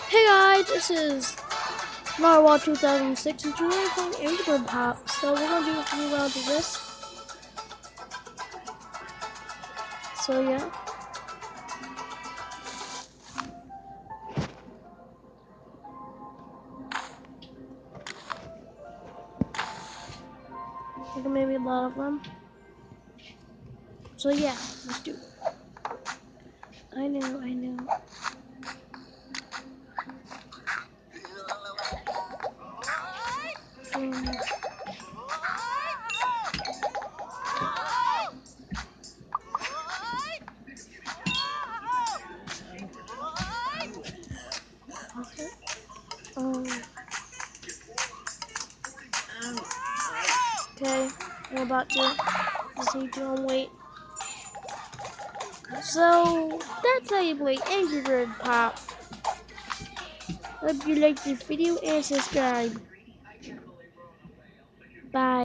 Hey guys, this is Narwhal 2006 and today we're playing Angry Bird Pop. So we're gonna do a few rounds of this. So yeah. I think maybe a lot of them. So yeah, let's do it. I knew. Um, okay. Okay, I'm about to. Just need to wait. So that's how you play Angry Bird Pop. Hope you liked this video and subscribe. Bye.